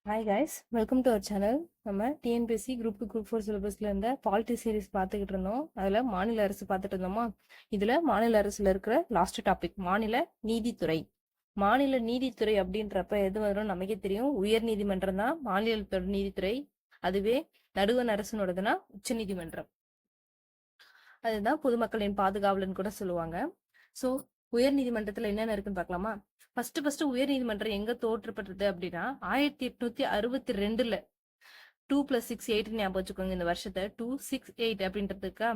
Hi guys, welcome to our channel. நம்ம TNPSC group 4 சிலபஸ்ல இருந்த பாலிட்டி சீரிஸ் பார்த்துக்கிட்டு இருந்தோம். அதில் மாநில அரசு பார்த்துட்டு இருந்தோமா. இதில் மாநில அரசுல இருக்கிற லாஸ்ட் டாபிக் மாநில நீதித்துறை. மாநில நீதித்துறை அப்படின்றப்ப எது வரும் நமக்கே தெரியும். உயர் நீதிமன்றம் தான் மாநிலத்தோட நீதித்துறை. அதுவே நடுவண் அரசனோடதுன்னா உச்ச நீதிமன்றம். அதுதான் பொதுமக்களின் பாதுகாவலன்னு கூட சொல்லுவாங்க. ஸோ உயர் நீதிமன்றத்துல என்னென்ன இருக்குன்னு பார்க்கலாமா. ஃபர்ஸ்ட் உயர் நீதிமன்றம் எங்க தோற்றப்பட்டது அப்படின்னா 1862ல 2+6 8 ஞாபகம் வச்சுக்கோங்க. இந்த வருஷத்தை 268 அப்படின்றதுக்கா,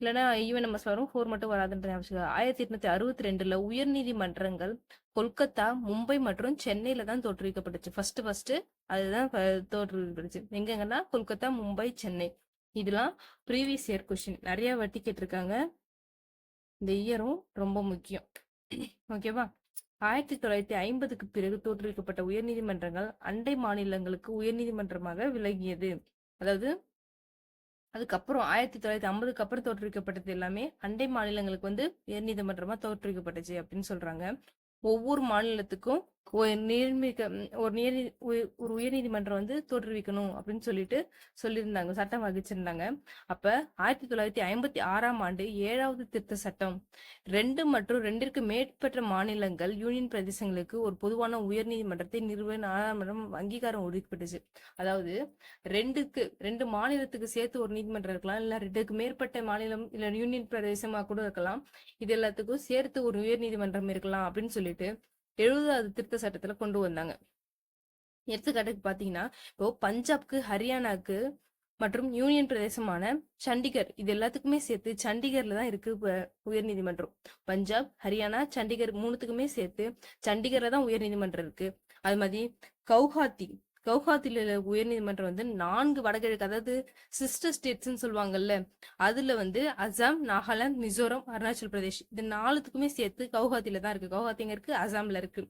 இல்லைன்னா ஈவன் நம்ம வரும் 4 மட்டும் வராதுன்ற ஞாபகம். 1862ல உயர் நீதிமன்றங்கள் கொல்கத்தா, மும்பை மற்றும் சென்னையில தான் தோற்றுவிக்கப்பட்டுச்சு. ஃபர்ஸ்ட் அதுதான் தோற்றுவிக்கப்பட்டுச்சு. எங்கன்னா கொல்கத்தா, மும்பை, சென்னை. இதெல்லாம் ப்ரீவியஸ் இயர் கொஸ்டின் நிறைய வாட்டி கேட்டிருக்காங்க. இந்த இயரும் ரொம்ப முக்கியம். ஓகேவா. 1950க்கு பிறகு தோற்றுவிக்கப்பட்ட உயர்நீதிமன்றங்கள் அண்டை மாநிலங்களுக்கு உயர்நீதிமன்றமாக விலகியது. அதாவது அதுக்கப்புறம் 1950க்கு அப்புறம் தோற்றுவிக்கப்பட்டது எல்லாமே அண்டை மாநிலங்களுக்கு உயர்நீதிமன்றமா தோற்றுவிக்கப்பட்டுச்சு அப்படின்னு சொல்றாங்க. ஒவ்வொரு மாநிலத்துக்கும் ஒரு உயர்நீதிமன்றம் தோற்றுவிக்கணும் அப்படின்னு சொல்லியிருந்தாங்க, சட்டம் வகிச்சிருந்தாங்க. அப்ப 1956ஆம் ஆண்டு 7வது திருத்த சட்டம் 2 மற்றும் 2ற்கு மேற்பட்ட மாநிலங்கள் யூனியன் பிரதேசங்களுக்கு ஒரு பொதுவான உயர்நீதிமன்றத்தை நிறுவ நாடாளுமன்றம் அங்கீகாரம் ஒதுக்கப்பட்டுச்சு. அதாவது 2 மாநிலத்துக்கு சேர்த்து ஒரு நீதிமன்றம் இருக்கலாம், இல்ல 2க்கு மேற்பட்ட மாநிலம் இல்ல யூனியன் பிரதேசமா கூட இருக்கலாம். இது எல்லாத்துக்கும் சேர்த்து ஒரு உயர் நீதிமன்றம் இருக்கலாம் அப்படின்னு சொல்லிட்டு 70வது திருத்த சட்டத்துல கொண்டு வந்தாங்க. எடுத்துக்காட்டுக்கு பாத்தீங்கன்னா, இப்போ பஞ்சாப்க்கு, ஹரியானாக்கு மற்றும் யூனியன் பிரதேசமான சண்டிகர், இது எல்லாத்துக்குமே சேர்த்து சண்டிகர்ல தான் இருக்கு உயர் நீதிமன்றம். பஞ்சாப், ஹரியானா, சண்டிகர் மூணுத்துக்குமே சேர்த்து சண்டிகர்ல தான் உயர் நீதிமன்றம் இருக்கு. அது மாதிரி கவுஹாத்தில உயர் நீதிமன்றம் 4 வடகிழக்கு, அதாவது சிஸ்டர் ஸ்டேட்ஸ்ன்னு சொல்லுவாங்கல்ல, அதுல அசாம், நாகாலாந்து, மிசோரம், அருணாச்சல் பிரதேஷ், இது 4த்துக்குமே சேர்த்து கவுஹாத்தில தான் இருக்கு. கவுஹாத்தி எங்க இருக்கு? அசாம்ல இருக்கு.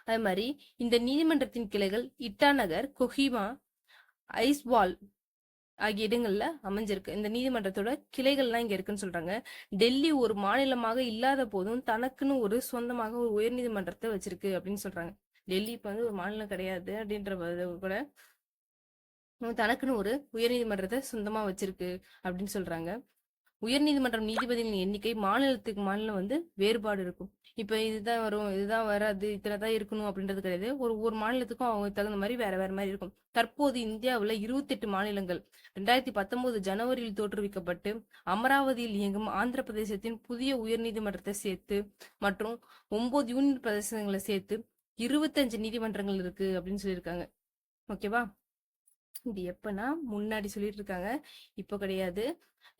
அது மாதிரி இந்த நீதிமன்றத்தின் கிளைகள் இட்டாநகர், கொஹிமா, ஐஸ்வால் ஆகிய இடங்கள்ல அமைஞ்சிருக்கு. இந்த நீதிமன்றத்தோட கிளைகள்லாம் இங்க இருக்குன்னு சொல்றாங்க. டெல்லி ஒரு மாநிலமாக இல்லாத போதும் தனக்குன்னு ஒரு சொந்தமாக ஒரு உயர் நீதிமன்றத்தை வச்சிருக்கு அப்படின்னு சொல்றாங்க. டெல்லி இப்ப ஒரு மாநிலம் கிடையாது அப்படின்ற கூட தனக்குன்னு ஒரு உயர்நீதிமன்றத்தை சொந்தமா வச்சிருக்கு அப்படின்னு சொல்றாங்க. உயர்நீதிமன்றம் நீதிபதிகளின் எண்ணிக்கை மாநிலத்துக்கு மாநிலம் வேறுபாடு இருக்கும். இப்ப இதுதான் வரும், இதுதான் வராது, இத்தனைதான் இருக்கணும் அப்படின்றது கிடையாது. ஒரு மாநிலத்துக்கும் அவங்க தகுந்த மாதிரி வேற வேற மாதிரி இருக்கும். தற்போது இந்தியாவுல 28 மாநிலங்கள் 2019 ஜனவரியில் தோற்றுவிக்கப்பட்டு அமராவதியில் இயங்கும் ஆந்திர பிரதேசத்தின் புதிய உயர்நீதிமன்றத்தை சேர்த்து மற்றும் 9 யூனியன் பிரதேசங்களை சேர்த்து 25 நீதிமன்றங்கள் இருக்கு அப்படின்னு சொல்லியிருக்காங்க. ஓகேவா. இது எப்பன்னா முன்னாடி சொல்லிட்டு இருக்காங்க, இப்போ கிடையாது.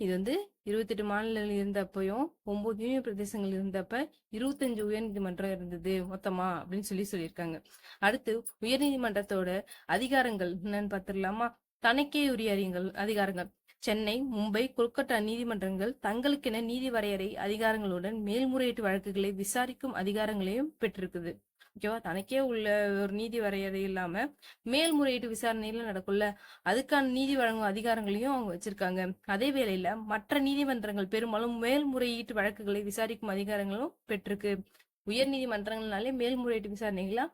இது 28 மாநிலங்கள் இருந்தப்பையும் 9 யூனியன் பிரதேசங்கள் இருந்தப்ப 25 உயர்நீதிமன்றம் இருந்தது மொத்தமா அப்படின்னு சொல்லியிருக்காங்க. அடுத்து உயர்நீதிமன்றத்தோட அதிகாரங்கள் என்னன்னு பார்த்துடலாமா. தனக்கே உரிய அதிகாரங்கள். சென்னை, மும்பை, கொல்கத்தா நீதிமன்றங்கள் தங்களுக்கென நீதி வரையறை அதிகாரங்களுடன் மேல்முறையீட்டு வழக்குகளை விசாரிக்கும் அதிகாரங்களையும் பெற்றிருக்குது. ஓகேவா. தனக்கே உள்ள ஒரு நீதி வரையறை இல்லாம மேல்முறையீட்டு விசாரணையில நடக்கும்ல, அதுக்கான நீதி வழங்கும் அதிகாரங்களையும் அவங்க வச்சிருக்காங்க. அதே வேளையில மற்ற நீதிமன்றங்கள் பெரும்பாலும் மேல்முறையீட்டு வழக்குகளை விசாரிக்கும் அதிகாரங்களும் பெற்றிருக்கு. உயர் நீதிமன்றங்கள்னாலே மேல்முறையீட்டு விசாரணைகளா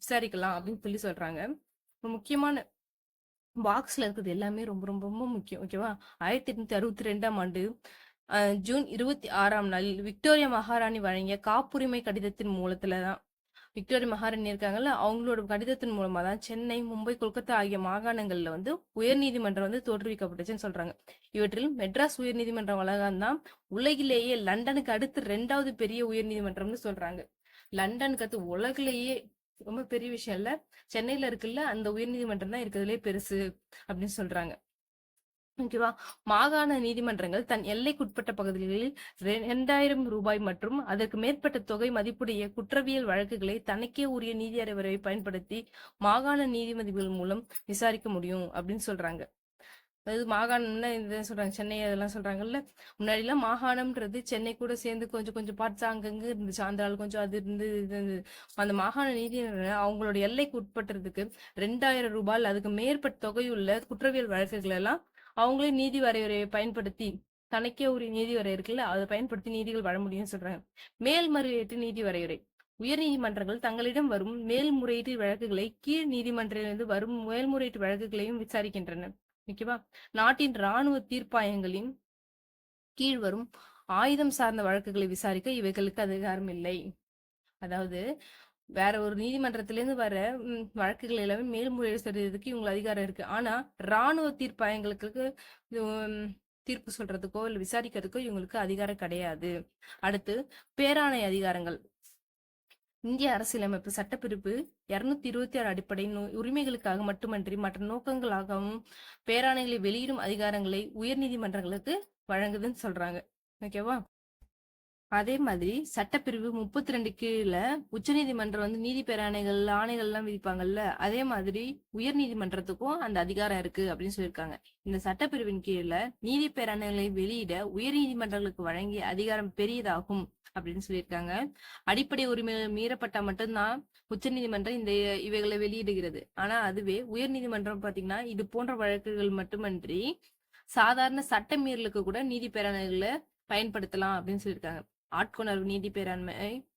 விசாரிக்கலாம் அப்படின்னு சொல்றாங்க. முக்கியமான பாக்ஸ்ல இருக்கிறது எல்லாமே ரொம்ப ரொம்ப ரொம்ப முக்கியம். ஓகேவா. 1862ஆம் ஆண்டு ஜூன் 26ஆம் நாளில் விக்டோரியா மகாராணி வழங்கிய காப்புரிமை கடிதத்தின் மூலத்துலதான், விக்டோரியா மகாராணி இருக்காங்கல்ல, அவங்களோட கடிதத்தின் மூலமா தான் சென்னை, மும்பை, கொல்கத்தா ஆகிய மாகாணங்கள்ல உயர்நீதிமன்றம் தோற்றுவிக்கப்பட்டுச்சுன்னு சொல்றாங்க. இவற்றில் மெட்ராஸ் உயர்நீதிமன்ற வளாகம் தான் உலகிலேயே லண்டனுக்கு அடுத்து 2வது பெரிய உயர்நீதிமன்றம்னு சொல்றாங்க. லண்டனுக்கு அடுத்து உலகிலேயே ரொம்ப பெரிய விஷயம் இல்ல, சென்னையில இருக்குல்ல அந்த உயர்நீதிமன்றம் தான் இருக்கிறதுலே பெருசு அப்படின்னு சொல்றாங்க. ஓகேவா. மாகாண நீதிமன்றங்கள் தன் எல்லைக்குட்பட்ட பகுதிகளில் 2000 ரூபாய் மற்றும் அதற்கு மேற்பட்ட தொகை மதிப்புடைய குற்றவியல் வழக்குகளை தனக்கே உரிய நீதி அறிவுரை பயன்படுத்தி மாகாண நீதிபதிகள் மூலம் விசாரிக்க முடியும் அப்படின்னு சொல்றாங்க. அதாவது மாகாணம்னா இதை சொல்றாங்க, சென்னை அதெல்லாம் சொல்றாங்கல்ல. முன்னாடி எல்லாம் மாகாணம்ன்றது சென்னை கூட சேர்ந்து கொஞ்சம் கொஞ்சம் பார்ட்ஸ் அங்கங்க இருந்துச்சு. ஆந்திராவில் கொஞ்சம் அது இருந்து அந்த மாகாண நீதி அவங்களோட எல்லைக்கு உட்பட்டுறதுக்கு 2000 ரூபாய் அதுக்கு மேற்பட்ட தொகையுள்ள குற்றவியல் வழக்குகள் எல்லாம் அவங்களே நீதி வரையறையை பயன்படுத்தி, தனக்கே ஒரு நீதி வரையறை இருக்குல்ல, அதை பயன்படுத்தி நீதிகள் வழங்க முடியும்னு சொல்றாங்க. மேல்முறையீட்டு நீதி வரையறை உயர்நீதிமன்றங்கள் தங்களிடம் வரும் மேல்முறையீட்டு வழக்குகளை கீழ் நீதிமன்றத்திலிருந்து வரும் மேல்முறையீட்டு வழக்குகளையும் விசாரிக்கின்றன. ஓகேவா? நாட்டின் ராணுவ தீர்ப்பாயங்களின் கீழ் வரும் ஆயுதம் சார்ந்த வழக்குகளை விசாரிக்க இவைகளுக்கு அதிகாரம் இல்லை. அதாவது வேற ஒரு நீதிமன்றத்திலிருந்து வர வழக்குகள் எல்லாமே மேல்முறையீடு செய்யறதுக்கு இவங்களுக்கு அதிகாரம் இருக்கு. ஆனா ராணுவ தீர்ப்பாயங்களுக்கு தீர்ப்பு சொல்றதுக்கோ இல்ல விசாரிக்கிறதுக்கோ இவங்களுக்கு அதிகாரம் கிடையாது. அடுத்து பேராணை அதிகாரங்கள். இந்திய அரசியலமைப்பு சட்டப்பிரிவு 226 அடிப்படை உரிமைகளுக்காக மட்டுமன்றி மற்ற நோக்கங்களாகவும் பேராணைகளை வெளியிடும் அதிகாரங்களை உயர் நீதிமன்றங்களுக்கு வழங்குதுன்னு சொல்றாங்க. ஓகேவா? அதே மாதிரி சட்டப்பிரிவு 32 கீழே உச்ச நீதிமன்றம் வந்து நீதி பேராணைகள் ஆணைகள் எல்லாம் விதிப்பாங்கல்ல, அதே மாதிரி உயர் நீதிமன்றத்துக்கும் அந்த அதிகாரம் இருக்கு அப்படின்னு சொல்லியிருக்காங்க. இந்த சட்டப்பிரிவின் கீழே நீதி பேராணைகளை வெளியிட உயர் நீதிமன்றங்களுக்கு வழங்கிய அதிகாரம் பெரியதாகும் அப்படின்னு சொல்லியிருக்காங்க. அடிப்படை உரிமைகள் மீறப்பட்டா மட்டும்தான் உச்ச நீதிமன்றம் இவைகளை வெளியிடுகிறது. ஆனா அதுவே உயர் நீதிமன்றம் பாத்தீங்கன்னா இது போன்ற வழக்குகள் மட்டுமன்றி சாதாரண சட்ட மீறலுக்கு கூட நீதி பேராணைகளை பயன்படுத்தலாம் அப்படின்னு சொல்லியிருக்காங்க. ஆட்கொணர்வு நீதி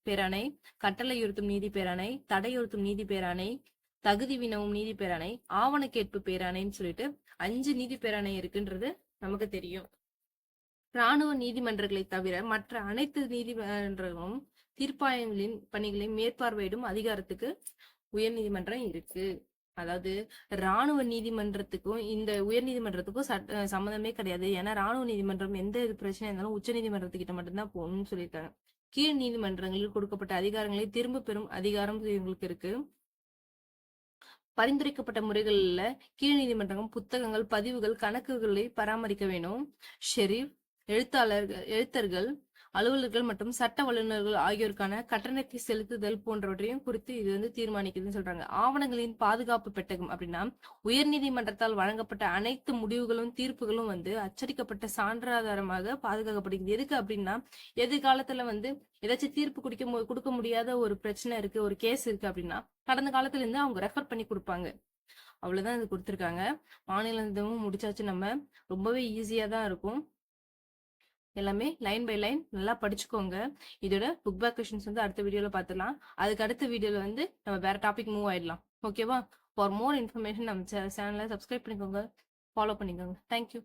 பேராணை, கட்டளையுறுத்தும் நீதி பேராணை, தடையுறுத்தும் நீதி பேராணை, தகுதி வினவும் நீதி பேராணை, ஆவண கேட்பு பேராணைன்னு சொல்லிட்டு 5 நீதி பேராணை இருக்குன்றது நமக்கு தெரியும். ராணுவ நீதிமன்றங்களை தவிர மற்ற அனைத்து நீதிமன்றங்களும் தீர்ப்பாயங்களின் பணிகளை மேற்பார்வையிடும் அதிகாரத்துக்கு உயர் நீதிமன்றம் இருக்கு. அதாவது ராணுவ நீதிமன்றத்துக்கும் இந்த உயர் நீதிமன்றத்துக்கும் சம்மந்தமே கிடையாது. ஏன்னா ராணுவ நீதிமன்றம் எந்த பிரச்சனை இருந்தாலும் உச்ச நீதிமன்றத்துக்கிட்ட மட்டும்தான் போகணும்னு சொல்லியிருக்காங்க. கீழ் நீதிமன்றங்களில் கொடுக்கப்பட்ட அதிகாரங்களை திரும்ப பெறும் அதிகாரம் இவங்களுக்கு இருக்கு. பரிந்துரைக்கப்பட்ட முறைகள்ல கீழ் நீதிமன்றம் புத்தகங்கள், பதிவுகள், கணக்குகளை பராமரிக்க வேணும். ஷெரீப், எழுத்தர்கள், அலுவலர்கள் மற்றும் சட்ட வல்லுநர்கள் ஆகியோருக்கான கட்டணத்தை செலுத்துதல் போன்றவற்றையும் குறித்து இது வந்து தீர்மானிக்குதுன்னு சொல்றாங்க. ஆவணங்களின் பாதுகாப்பு பெட்டகம் அப்படின்னா உயர் நீதிமன்றத்தால் வழங்கப்பட்ட அனைத்து முடிவுகளும் தீர்ப்புகளும் வந்து அச்சடிக்கப்பட்ட சான்றாதாரமாக பாதுகாக்கப்படுகிறது. எதுக்கு அப்படின்னா எதிர்காலத்துல வந்து ஏதாச்சும் தீர்ப்பு கொடுக்க முடியாத ஒரு பிரச்சனை இருக்கு, ஒரு கேஸ் இருக்கு அப்படின்னா கடந்த காலத்துல இருந்து அவங்க ரெஃபர் பண்ணி கொடுப்பாங்க. அவ்வளவுதான் இது கொடுத்துருக்காங்க. மாநிலமும் முடிச்சாச்சு. நம்ம ரொம்பவே ஈஸியா தான் இருக்கும். எல்லாமே லைன் பை லைன் நல்லா படிச்சுக்கோங்க. இதோட புக் பேக் கொஸ்டின்ஸ் வந்து அடுத்த வீடியோல பார்த்துலாம். அதுக்கு அடுத்த வீடியோல வந்து நம்ம வேற டாபிக் மூவ் ஆயிடலாம். ஓகேவா? ஃபார் மோர் இன்ஃபர்மேஷன் நம்ம சேனலை சப்ஸ்கிரைப் பண்ணிக்கோங்க, ஃபாலோ பண்ணிக்கோங்க. தேங்க்யூ.